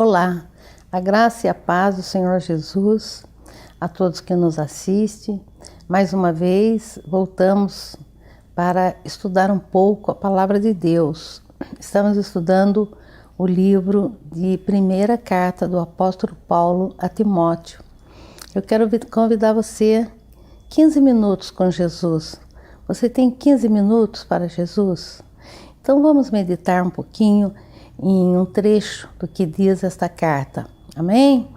Olá, a graça e a paz do Senhor Jesus, a todos que nos assistem. Mais uma vez, voltamos para estudar um pouco a Palavra de Deus. Estamos estudando o livro de primeira carta do apóstolo Paulo a Timóteo. Eu quero convidar você 15 minutos com Jesus. Você tem 15 minutos para Jesus? Então vamos meditar um pouquinho em um trecho do que diz esta carta. Amém?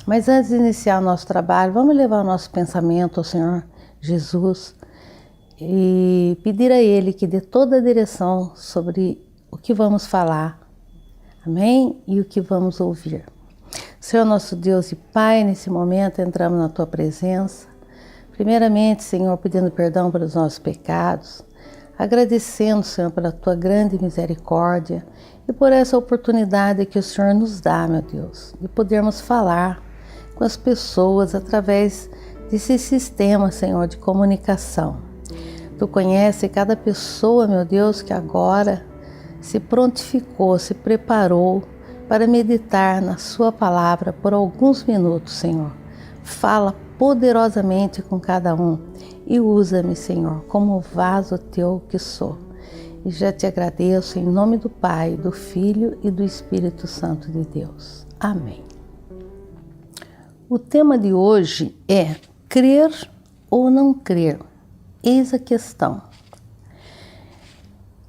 Mas antes de iniciar o nosso trabalho, vamos levar o nosso pensamento ao Senhor Jesus e pedir a Ele que dê toda a direção sobre o que vamos falar. Amém? E o que vamos ouvir. Senhor nosso Deus e Pai, nesse momento entramos na Tua presença. Primeiramente, Senhor, pedindo perdão pelos nossos pecados, agradecendo, Senhor, pela Tua grande misericórdia e por essa oportunidade que o Senhor nos dá, meu Deus, de podermos falar com as pessoas através desse sistema, Senhor, de comunicação. Tu conhece cada pessoa, meu Deus, que agora se prontificou, se preparou para meditar na Sua palavra por alguns minutos, Senhor. Fala poderosamente com cada um e usa-me, Senhor, como vaso Teu que sou. E já te agradeço em nome do Pai, do Filho e do Espírito Santo de Deus. Amém. O tema de hoje é crer ou não crer? Eis a questão.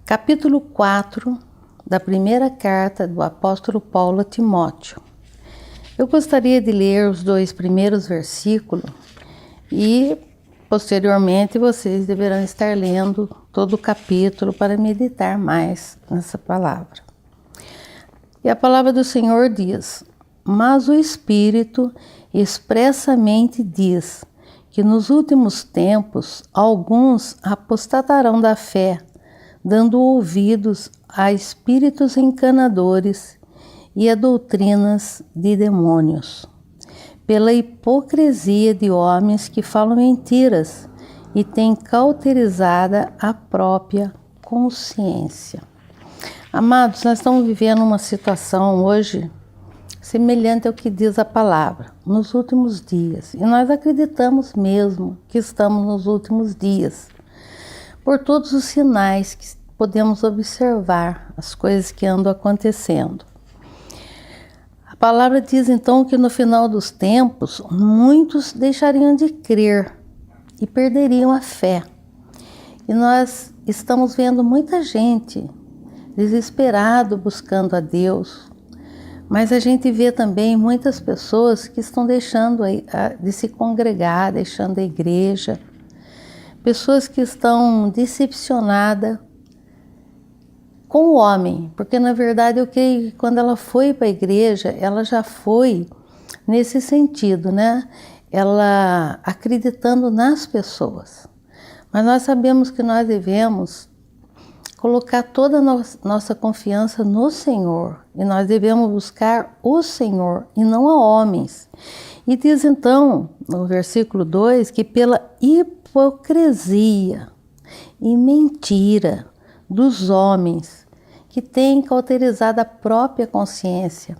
Capítulo 4 da primeira carta do apóstolo Paulo a Timóteo. Eu gostaria de ler os 2 primeiros versículos e posteriormente vocês deverão estar lendo todo o capítulo para meditar mais nessa palavra. E a palavra do Senhor diz: mas o Espírito expressamente diz que nos últimos tempos alguns apostatarão da fé, dando ouvidos a espíritos enganadores e a doutrinas de demônios, pela hipocrisia de homens que falam mentiras e têm cauterizada a própria consciência. Amados, nós estamos vivendo uma situação hoje semelhante ao que diz a palavra, nos últimos dias. E nós acreditamos mesmo que estamos nos últimos dias, por todos os sinais que podemos observar, as coisas que andam acontecendo. A palavra diz então que no final dos tempos, muitos deixariam de crer e perderiam a fé. E nós estamos vendo muita gente desesperado buscando a Deus, mas a gente vê também muitas pessoas que estão deixando de se congregar, deixando a igreja, pessoas que estão decepcionadas com o homem, porque na verdade eu creio que quando ela foi para a igreja, ela já foi nesse sentido, né? Ela acreditando nas pessoas. Mas nós sabemos que nós devemos colocar toda a nossa confiança no Senhor, e nós devemos buscar o Senhor e não a homens. E diz então, no versículo 2, que pela hipocrisia e mentira dos homens que têm cauterizado a própria consciência.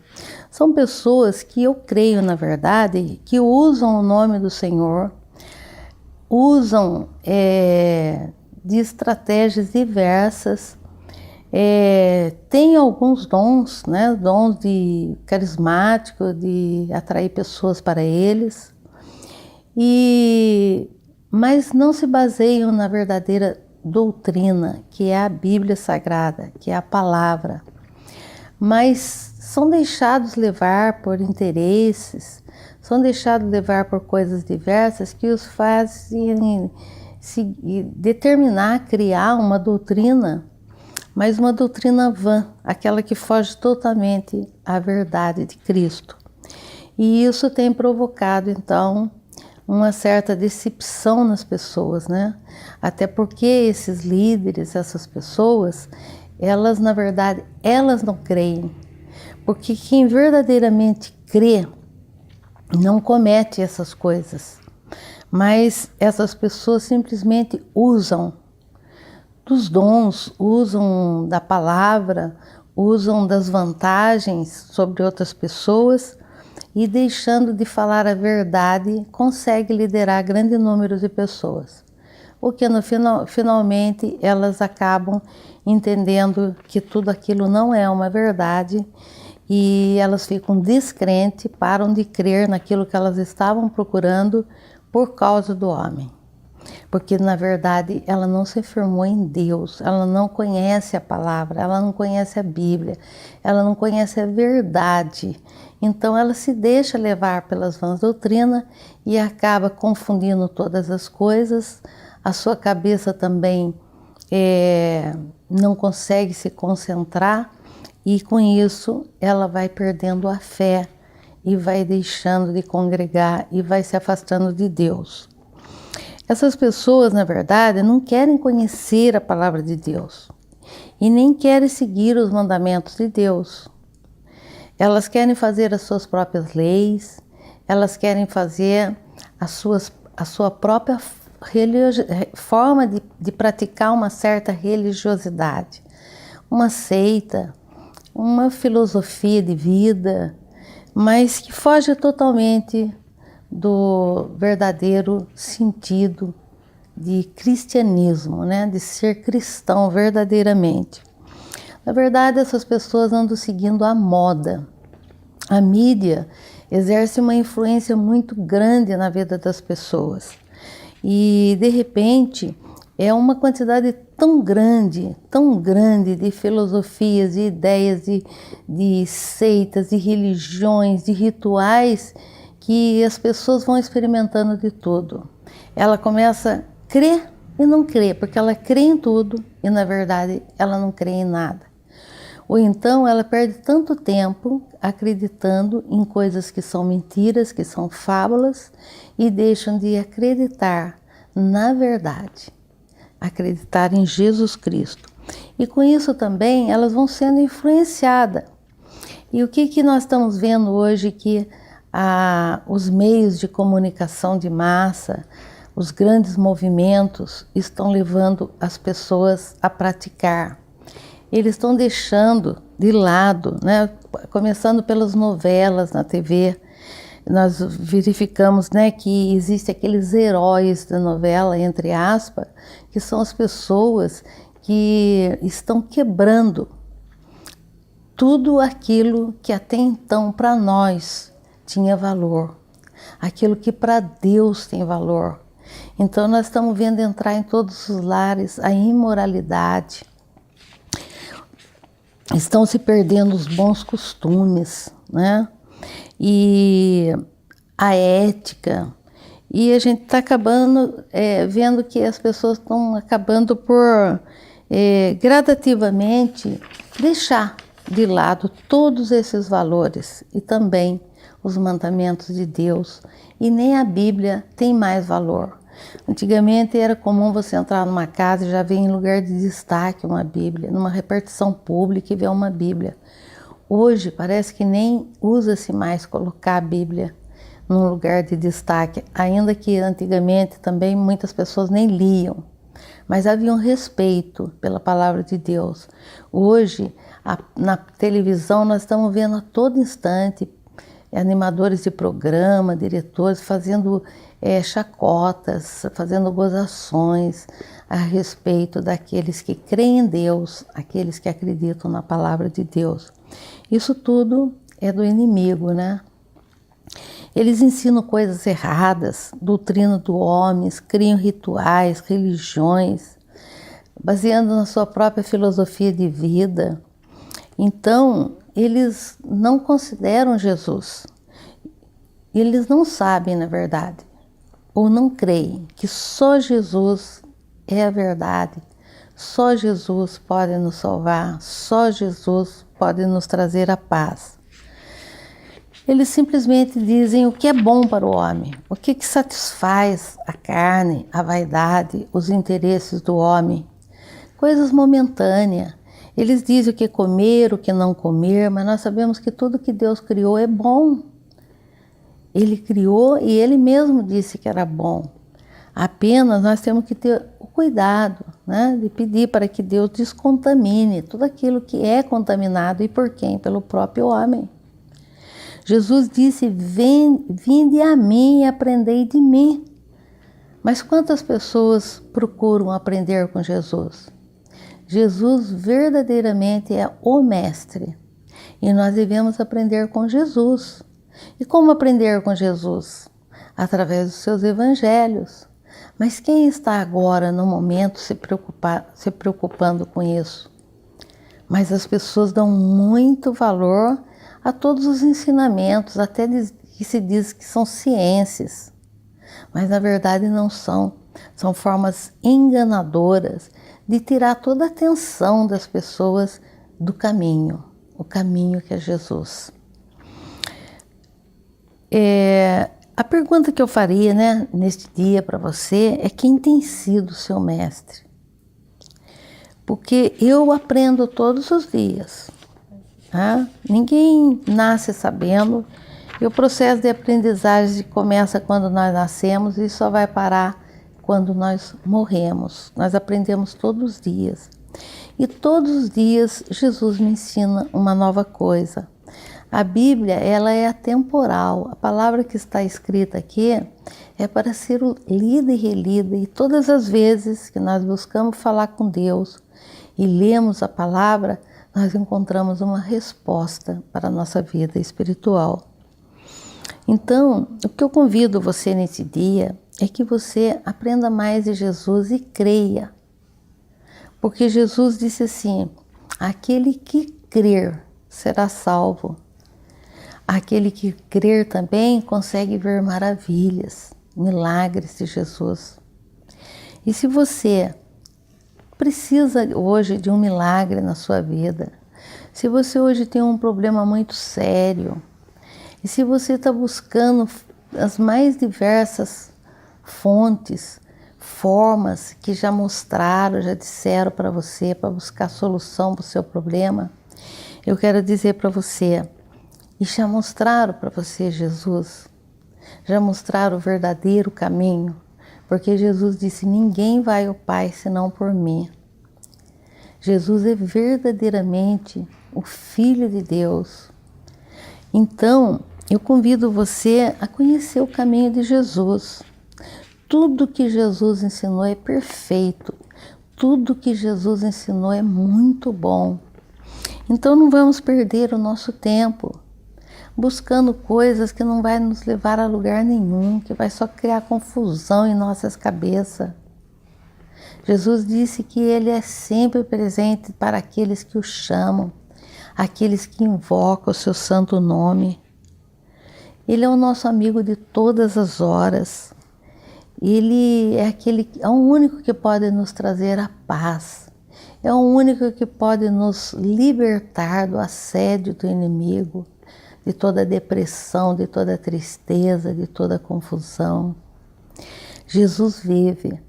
São pessoas que eu creio, na verdade, que usam o nome do Senhor, usam de estratégias diversas, têm alguns dons, né, dons de carismático, de atrair pessoas para eles, mas não se baseiam na verdadeira doutrina, que é a Bíblia Sagrada, que é a palavra, mas são deixados levar por interesses, são deixados levar por coisas diversas que os fazem se determinar, criar uma doutrina, mas uma doutrina vã, aquela que foge totalmente à verdade de Cristo. E isso tem provocado, então, uma certa decepção nas pessoas, né? Até porque esses líderes, essas pessoas, elas, na verdade, elas não creem. Porque quem verdadeiramente crê não comete essas coisas. Mas essas pessoas simplesmente usam dos dons, usam da palavra, usam das vantagens sobre outras pessoas e, deixando de falar a verdade, consegue liderar grande número de pessoas. O que finalmente elas acabam entendendo que tudo aquilo não é uma verdade e elas ficam descrentes, param de crer naquilo que elas estavam procurando por causa do homem. Porque na verdade ela não se firmou em Deus, ela não conhece a palavra, ela não conhece a Bíblia, ela não conhece a verdade. Então ela se deixa levar pelas vãs doutrinas e acaba confundindo todas as coisas. A sua cabeça também não consegue se concentrar e com isso ela vai perdendo a fé e vai deixando de congregar e vai se afastando de Deus. Essas pessoas, na verdade, não querem conhecer a palavra de Deus e nem querem seguir os mandamentos de Deus. Elas querem fazer as suas próprias leis, elas querem fazer a sua própria forma de praticar uma certa religiosidade, uma seita, uma filosofia de vida, mas que foge totalmente do verdadeiro sentido de cristianismo, né? De ser cristão verdadeiramente. Na verdade, essas pessoas andam seguindo a moda. A mídia exerce uma influência muito grande na vida das pessoas. E, de repente, é uma quantidade tão grande de filosofias, de ideias, de seitas, de religiões, de rituais, que as pessoas vão experimentando de tudo. Ela começa a crer e não crer, porque ela crê em tudo e, na verdade, ela não crê em nada. Ou então ela perde tanto tempo acreditando em coisas que são mentiras, que são fábulas, e deixam de acreditar na verdade, acreditar em Jesus Cristo. E com isso também elas vão sendo influenciadas. E o que nós estamos vendo hoje que os meios de comunicação de massa, os grandes movimentos estão levando as pessoas a praticar. Eles estão deixando de lado, né? Começando pelas novelas na TV, nós verificamos, né, que existem aqueles heróis da novela, entre aspas, que são as pessoas que estão quebrando tudo aquilo que até então para nós tinha valor, aquilo que para Deus tem valor. Então nós estamos vendo entrar em todos os lares a imoralidade. Estão se perdendo os bons costumes, né? E a ética. E a gente está acabando vendo que as pessoas estão acabando por gradativamente deixar de lado todos esses valores e também os mandamentos de Deus, e nem a Bíblia tem mais valor. Antigamente era comum você entrar numa casa e já ver em lugar de destaque uma Bíblia, numa repartição pública e ver uma Bíblia. Hoje parece que nem usa-se mais colocar a Bíblia num lugar de destaque, ainda que antigamente também muitas pessoas nem liam, mas havia um respeito pela palavra de Deus. Hoje, na televisão, nós estamos vendo a todo instante animadores de programa, diretores fazendo chacotas, fazendo gozações a respeito daqueles que creem em Deus, aqueles que acreditam na palavra de Deus. Isso tudo é do inimigo, né? Eles ensinam coisas erradas, doutrina do homem, criam rituais, religiões, baseando na sua própria filosofia de vida. Então, eles não consideram Jesus. Eles não sabem, na verdade, ou não creem que só Jesus é a verdade. Só Jesus pode nos salvar, só Jesus pode nos trazer a paz. Eles simplesmente dizem o que é bom para o homem, o que satisfaz a carne, a vaidade, os interesses do homem, coisas momentâneas. Eles dizem o que comer, o que não comer, mas nós sabemos que tudo que Deus criou é bom. Ele criou e Ele mesmo disse que era bom. Apenas nós temos que ter o cuidado, né? De pedir para que Deus descontamine tudo aquilo que é contaminado e por quem? Pelo próprio homem. Jesus disse: vinde a mim e aprendei de mim. Mas quantas pessoas procuram aprender com Jesus? Jesus verdadeiramente é o mestre e nós devemos aprender com Jesus. E como aprender com Jesus? Através dos seus evangelhos. Mas quem está agora, no momento, se preocupando com isso? Mas as pessoas dão muito valor a todos os ensinamentos, até que se diz que são ciências. Mas na verdade não são. São formas enganadoras de tirar toda a atenção das pessoas do caminho, o caminho que é Jesus. A pergunta que eu faria, né, neste dia para você é: quem tem sido o seu mestre? Porque eu aprendo todos os dias. Tá? Ninguém nasce sabendo, e o processo de aprendizagem começa quando nós nascemos e só vai parar quando nós morremos. Nós aprendemos todos os dias. E todos os dias Jesus me ensina uma nova coisa. A Bíblia, ela é atemporal. A palavra que está escrita aqui é para ser lida e relida. E todas as vezes que nós buscamos falar com Deus e lemos a palavra, nós encontramos uma resposta para a nossa vida espiritual. Então, o que eu convido você nesse dia é que você aprenda mais de Jesus e creia. Porque Jesus disse assim: aquele que crer será salvo. Aquele que crer também consegue ver maravilhas, milagres de Jesus. E se você precisa hoje de um milagre na sua vida, se você hoje tem um problema muito sério, e se você está buscando as mais diversas fontes, formas que já mostraram, já disseram para você, para buscar solução para o seu problema, eu quero dizer para você: e já mostraram para você Jesus, já mostraram o verdadeiro caminho, porque Jesus disse: ninguém vai ao Pai senão por mim. Jesus é verdadeiramente o Filho de Deus. Então, eu convido você a conhecer o caminho de Jesus. Tudo que Jesus ensinou é perfeito, tudo que Jesus ensinou é muito bom. Então não vamos perder o nosso tempo buscando coisas que não vai nos levar a lugar nenhum, que vai só criar confusão em nossas cabeças. Jesus disse que Ele é sempre presente para aqueles que o chamam, aqueles que invocam o seu santo nome. Ele é o nosso amigo de todas as horas. Ele é o único que pode nos trazer a paz. É o único que pode nos libertar do assédio do inimigo, de toda depressão, de toda tristeza, de toda confusão. Jesus vive,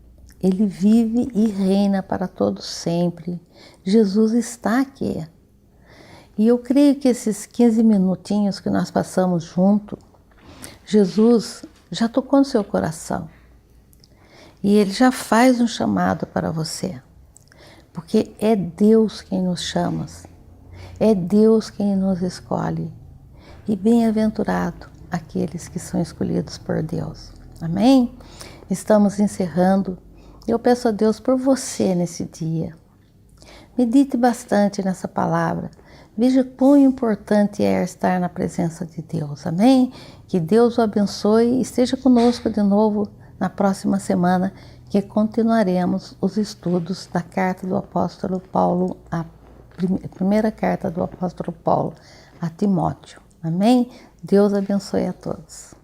Ele vive e reina para todos sempre. Jesus está aqui. E eu creio que esses 15 minutinhos que nós passamos junto, Jesus já tocou no seu coração. E Ele já faz um chamado para você. Porque é Deus quem nos chama, é Deus quem nos escolhe. E bem-aventurado aqueles que são escolhidos por Deus. Amém? Estamos encerrando. Eu peço a Deus por você nesse dia. Medite bastante nessa palavra. Veja quão importante é estar na presença de Deus. Amém? Que Deus o abençoe e esteja conosco de novo na próxima semana, que continuaremos os estudos da carta do apóstolo Paulo, a primeira carta do apóstolo Paulo a Timóteo. Amém? Deus abençoe a todos.